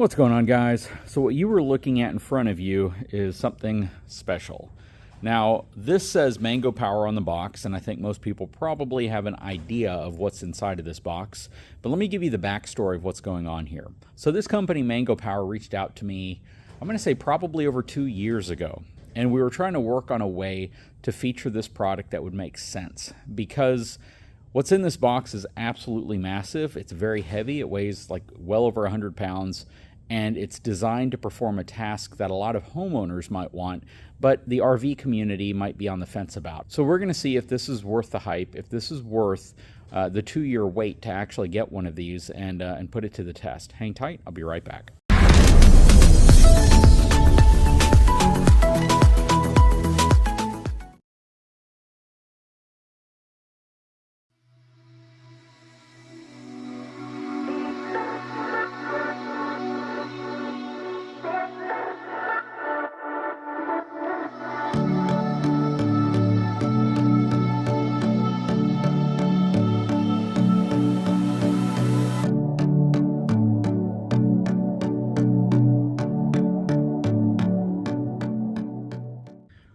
What's going on, guys? So what you were looking at in front of you is something special. Now, this says Mango Power on the box, and I think most people probably have an idea of what's inside of this box. But let me give you the backstory of what's going on here. So this company, Mango Power, reached out to me, I'm going to say probably over 2 years ago. And we were trying to work on a way to feature this product that would make sense. Because what's in this box is absolutely massive. It's very heavy. It weighs like well over 100 pounds. And it's designed to perform a task that a lot of homeowners might want, but the RV community might be on the fence about. So we're going to see if this is worth the hype, if this is worth the 2-year wait to actually get one of these and put it to the test. Hang tight. I'll be right back.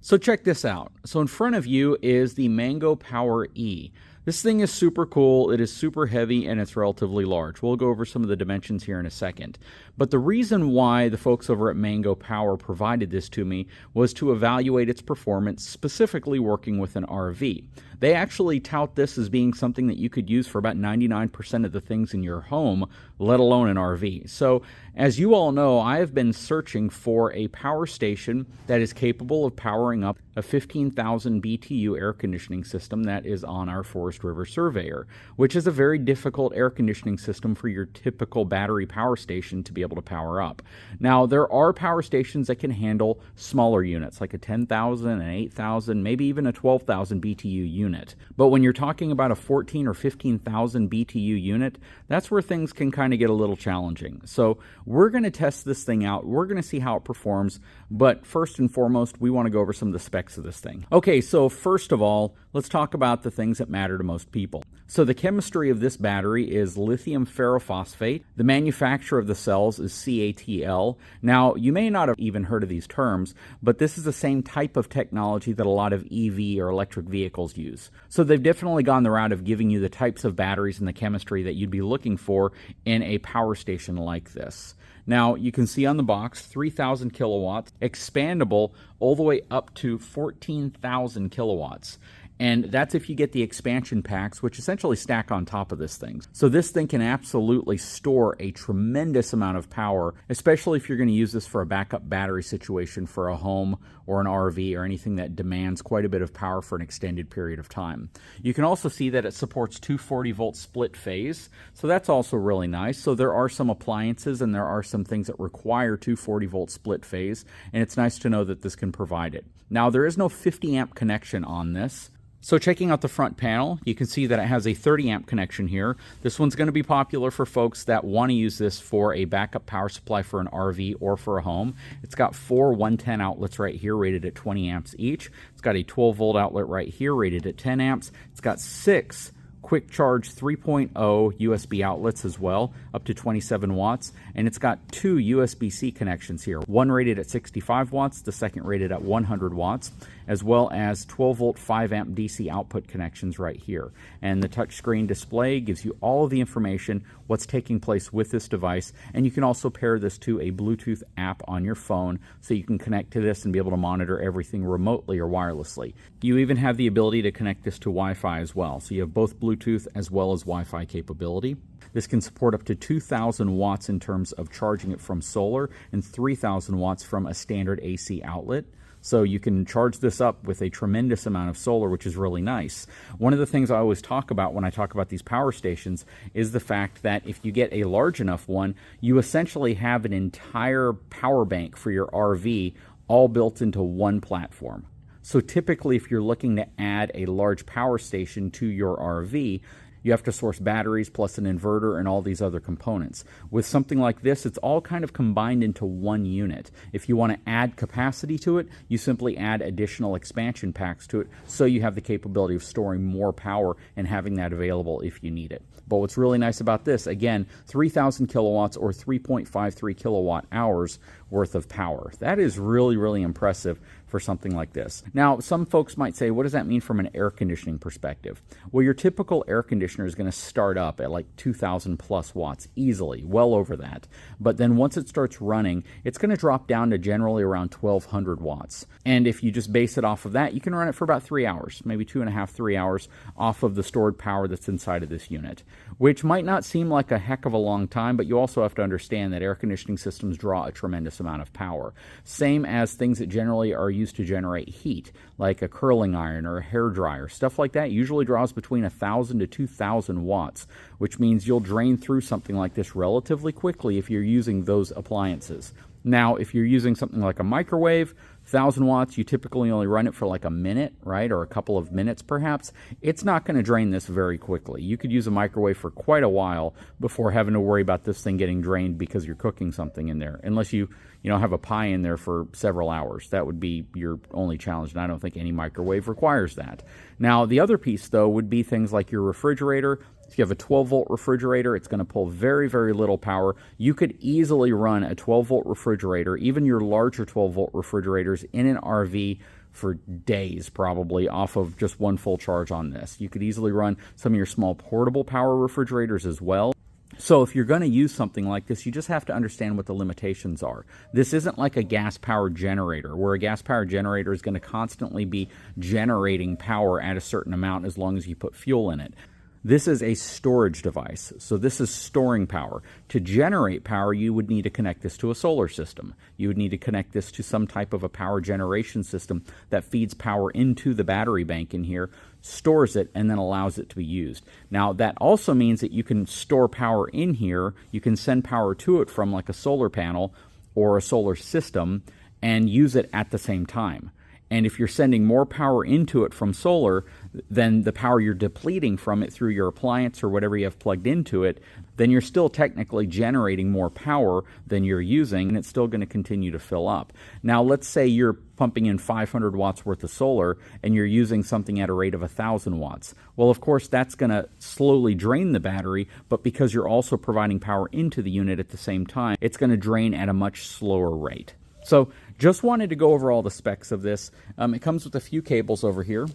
So check this out. So in front of you is the Mango Power E. This thing is super cool, it is super heavy, and it's relatively large. We'll go over some of the dimensions here in a second. But the reason why the folks over at Mango Power provided this to me was to evaluate its performance, specifically working with an RV. They actually tout this as being something that you could use for about 99% of the things in your home, let alone an RV. So, as you all know, I have been searching for a power station that is capable of powering up a 15,000 BTU air conditioning system that is on our Forest River Surveyor, which is a very difficult air conditioning system for your typical battery power station to be able to power up. Now, there are power stations that can handle smaller units, like a 10,000, an 8,000, maybe even a 12,000 BTU unit. But when you're talking about a 14 or 15,000 BTU unit, that's where things can kind of get a little challenging. So we're going to test this thing out. We're going to see how it performs. But first and foremost, we want to go over some of the specs of this thing. Okay, so first of all, let's talk about the things that matter to most people. So the chemistry of this battery is lithium ferrophosphate. The manufacturer of the cells is CATL. Now, you may not have even heard of these terms, but this is the same type of technology that a lot of EV or electric vehicles use. So they've definitely gone the route of giving you the types of batteries and the chemistry that you'd be looking for in a power station like this. Now, you can see on the box, 3,000 kilowatts, expandable all the way up to 14,000 kilowatts. And that's if you get the expansion packs, which essentially stack on top of this thing. So this thing can absolutely store a tremendous amount of power, especially if you're going to use this for a backup battery situation for a home or an RV or anything that demands quite a bit of power for an extended period of time. You can also see that it supports 240-volt split phase, so that's also really nice. So there are some appliances and there are some things that require 240-volt split phase, and it's nice to know that this can provide it. Now, there is no 50-amp connection on this. So checking out the front panel, you can see that it has a 30-amp connection here. This one's going to be popular for folks that want to use this for a backup power supply for an RV or for a home. It's got 4 110 outlets right here rated at 20 amps each. It's got a 12-volt outlet right here rated at 10 amps. It's got 6 quick charge 3.0 USB outlets as well, up to 27 watts, and it's got 2 USB-C connections here, one rated at 65 watts, the second rated at 100 watts, as well as 12-volt 5-amp DC output connections right here. And the touchscreen display gives you all of the information, what's taking place with this device, and you can also pair this to a Bluetooth app on your phone so you can connect to this and be able to monitor everything remotely or wirelessly. You even have the ability to connect this to Wi-Fi as well, so you have both Bluetooth as well as Wi-Fi capability. This can support up to 2,000 watts in terms of charging it from solar and 3,000 watts from a standard AC outlet. So you can charge this up with a tremendous amount of solar, which is really nice. One of the things I always talk about when I talk about these power stations is the fact that if you get a large enough one, you essentially have an entire power bank for your RV all built into one platform. So typically, if you're looking to add a large power station to your RV, You have to source batteries plus an inverter and all these other components. With something like this, it's all kind of combined into one unit. If you want to add capacity to it, you simply add additional expansion packs to it so you have the capability of storing more power and having that available if you need it. But what's really nice about this, again, 3,000 kilowatts or 3.53 kilowatt hours worth of power. That is really, really impressive for something like this. Now, some folks might say, what does that mean from an air conditioning perspective? Well, your typical air conditioner is going to start up at like 2,000 plus watts easily, well over that. But then once it starts running, it's going to drop down to generally around 1,200 watts. And if you just base it off of that, you can run it for about 3 hours, maybe 2.5, 3 hours off of the stored power that's inside of this unit, which might not seem like a heck of a long time, but you also have to understand that air conditioning systems draw a tremendous amount of power. Same as things that generally are used to generate heat, like a curling iron or a hair dryer. Stuff like that usually draws between 1,000 to 2,000 watts, which means you'll drain through something like this relatively quickly if you're using those appliances. Now, if you're using something like a microwave, 1,000 watts, you typically only run it for like a minute, right, or a couple of minutes perhaps. It's not going to drain this very quickly. You could use a microwave for quite a while before having to worry about this thing getting drained because you're cooking something in there, unless you have a pie in there for several hours. That would be your only challenge, and I don't think any microwave requires that. Now, the other piece, though, would be things like your refrigerator. If you have a 12-volt refrigerator, it's going to pull very, very little power. You could easily run a 12-volt refrigerator, even your larger 12-volt refrigerators, in an RV for days probably off of just one full charge on this. You could easily run some of your small portable power refrigerators as well. So if you're going to use something like this, you just have to understand what the limitations are. This isn't like a gas-powered generator, where a gas-powered generator is going to constantly be generating power at a certain amount as long as you put fuel in it. This is a storage device, so this is storing power. To generate power, you would need to connect this to a solar system. You would need to connect this to some type of a power generation system that feeds power into the battery bank in here, stores it, and then allows it to be used. Now, that also means that you can store power in here. You can send power to it from like a solar panel or a solar system and use it at the same time. And if you're sending more power into it from solar than the power you're depleting from it through your appliance or whatever you have plugged into it, then you're still technically generating more power than you're using, and it's still going to continue to fill up. Now, let's say you're pumping in 500 watts worth of solar and you're using something at a rate of 1,000 watts. Well, of course, that's going to slowly drain the battery, but because you're also providing power into the unit at the same time, it's going to drain at a much slower rate. So just wanted to go over all the specs of this. It comes with a few cables over here.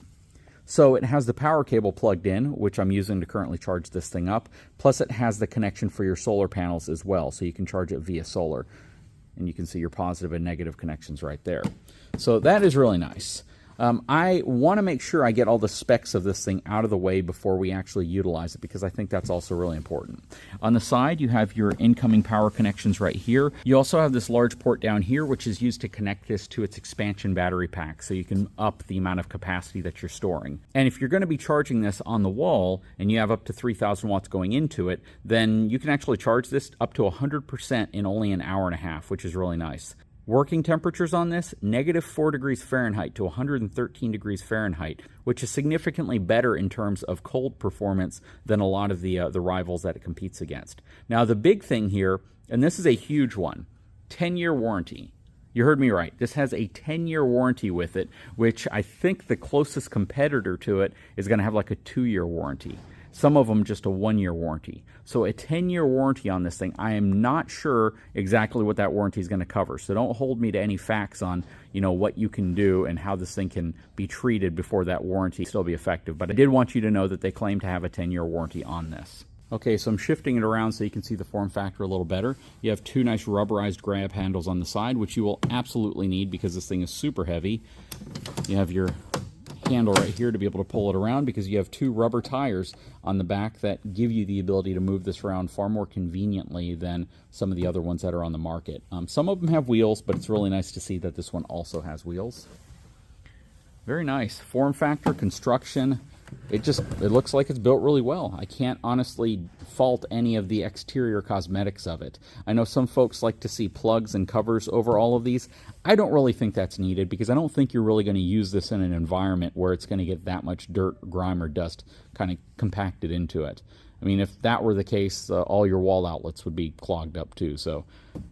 So it has the power cable plugged in, which I'm using to currently charge this thing up. Plus it has the connection for your solar panels as well, so you can charge it via solar. And you can see your positive and negative connections right there. So that is really nice. I want to make sure I get all the specs of this thing out of the way before we actually utilize it, because I think that's also really important. On the side, you have your incoming power connections right here. You also have this large port down here, which is used to connect this to its expansion battery pack, so you can up the amount of capacity that you're storing. And if you're going to be charging this on the wall, and you have up to 3,000 watts going into it, then you can actually charge this up to 100% in only an hour and a half, which is really nice. Working temperatures on this, -4 degrees Fahrenheit to 113 degrees Fahrenheit, which is significantly better in terms of cold performance than a lot of the rivals that it competes against. Now, the big thing here, and this is a huge one, 10-year warranty. You heard me right. This has a 10-year warranty with it, which I think the closest competitor to it is going to have like a 2-year warranty. Some of them just a 1-year warranty. So a 10-year warranty on this thing, I am not sure exactly what that warranty is going to cover. So don't hold me to any facts on, what you can do and how this thing can be treated before that warranty still be effective. But I did want you to know that they claim to have a 10-year warranty on this. Okay, so I'm shifting it around so you can see the form factor a little better. You have two nice rubberized grab handles on the side, which you will absolutely need because this thing is super heavy. You have your handle right here to be able to pull it around because you have two rubber tires on the back that give you the ability to move this around far more conveniently than some of the other ones that are on the market. Some of them have wheels, but it's really nice to see that this one also has wheels. Very nice. Form factor, construction, it looks like it's built really well. I can't honestly fault any of the exterior cosmetics of it. I know some folks like to see plugs and covers over all of these. I don't really think that's needed because I don't think you're really going to use this in an environment where it's going to get that much dirt, grime, or dust kind of compacted into it. I mean, if that were the case, all your wall outlets would be clogged up too. So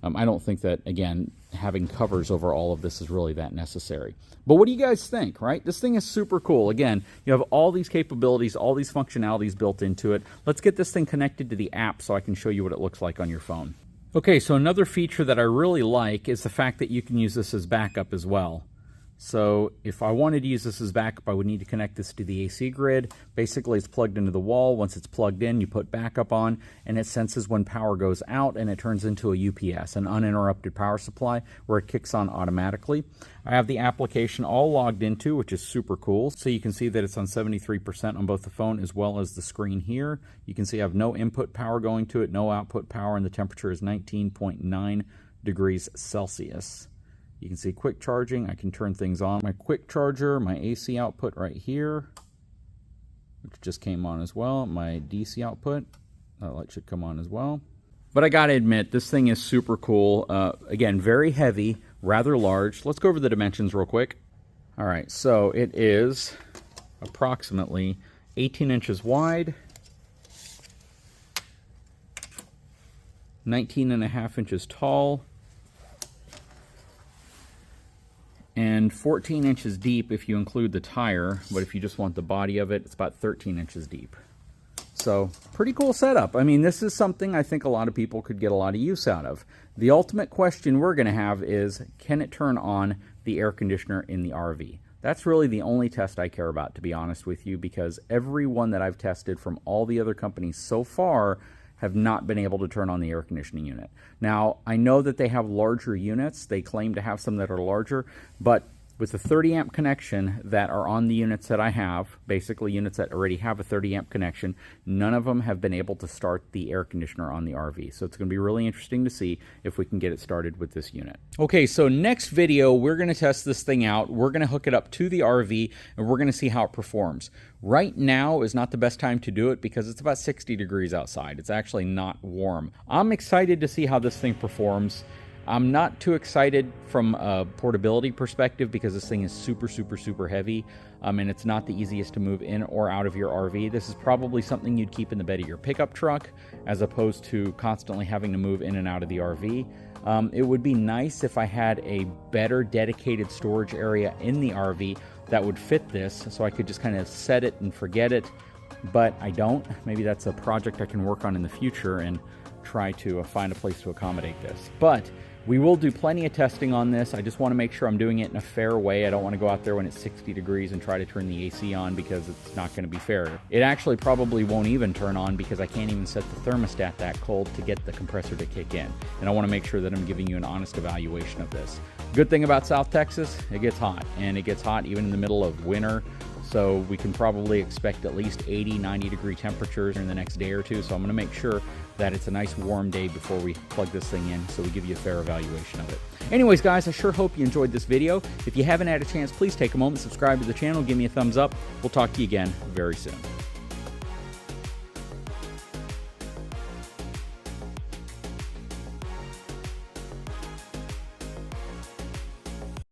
I don't think that, again, having covers over all of this is really that necessary. But what do you guys think, right? This thing is super cool. Again, you have all these capabilities, all these functionalities built into it. Let's get this thing connected to the app so I can show you what it looks like on your phone. Okay, so another feature that I really like is the fact that you can use this as backup as well. So if I wanted to use this as backup, I would need to connect this to the AC grid. Basically, it's plugged into the wall. Once it's plugged in, you put backup on, and it senses when power goes out, and it turns into a UPS, an uninterrupted power supply, where it kicks on automatically. I have the application all logged into, which is super cool. So you can see that it's on 73% on both the phone as well as the screen here. You can see I have no input power going to it, no output power, and the temperature is 19.9 degrees Celsius. You can see quick charging. I can turn things on. My quick charger, my AC output right here, which just came on as well. My DC output, that light should come on as well. But I gotta admit, this thing is super cool. Again, very heavy, rather large. Let's go over the dimensions real quick. All right, so it is approximately 18 inches wide, 19.5 inches tall, and 14 inches deep if you include the tire, but if you just want the body of it, it's about 13 inches deep. So, pretty cool setup. I mean, this is something I think a lot of people could get a lot of use out of. The ultimate question we're going to have is, can it turn on the air conditioner in the RV? That's really the only test I care about, to be honest with you, because every one that I've tested from all the other companies so far have not been able to turn on the air conditioning unit. Now, I know that they have larger units. They claim to have some that are larger, but with the 30 amp connection that are on the units that I have, basically units that already have a 30 amp connection, none of them have been able to start the air conditioner on the RV. So it's going to be really interesting to see if we can get it started with this unit. Okay, so next video, we're going to test this thing out. We're going to hook it up to the RV, and we're going to see how it performs. Right now is not the best time to do it because it's about 60 degrees outside. It's actually not warm. I'm excited to see how this thing performs. I'm not too excited from a portability perspective because this thing is super, super, super heavy, and it's not the easiest to move in or out of your RV. This is probably something you'd keep in the bed of your pickup truck as opposed to constantly having to move in and out of the RV. It would be nice if I had a better dedicated storage area in the RV that would fit this so I could just kind of set it and forget it, but I don't. Maybe that's a project I can work on in the future and try to find a place to accommodate this. But we will do plenty of testing on this. I just want to make sure I'm doing it in a fair way. I don't want to go out there when it's 60 degrees and try to turn the AC on because it's not going to be fair. It actually probably won't even turn on because I can't even set the thermostat that cold to get the compressor to kick in. And I want to make sure that I'm giving you an honest evaluation of this. Good thing about South Texas, it gets hot. And it gets hot even in the middle of winter. So we can probably expect at least 80, 90 degree temperatures in the next day or two. So I'm going to make sure that it's a nice warm day before we plug this thing in so we give you a fair evaluation of it. Anyways, guys, I sure hope you enjoyed this video. If you haven't had a chance, please take a moment, subscribe to the channel, give me a thumbs up. We'll talk to you again very soon.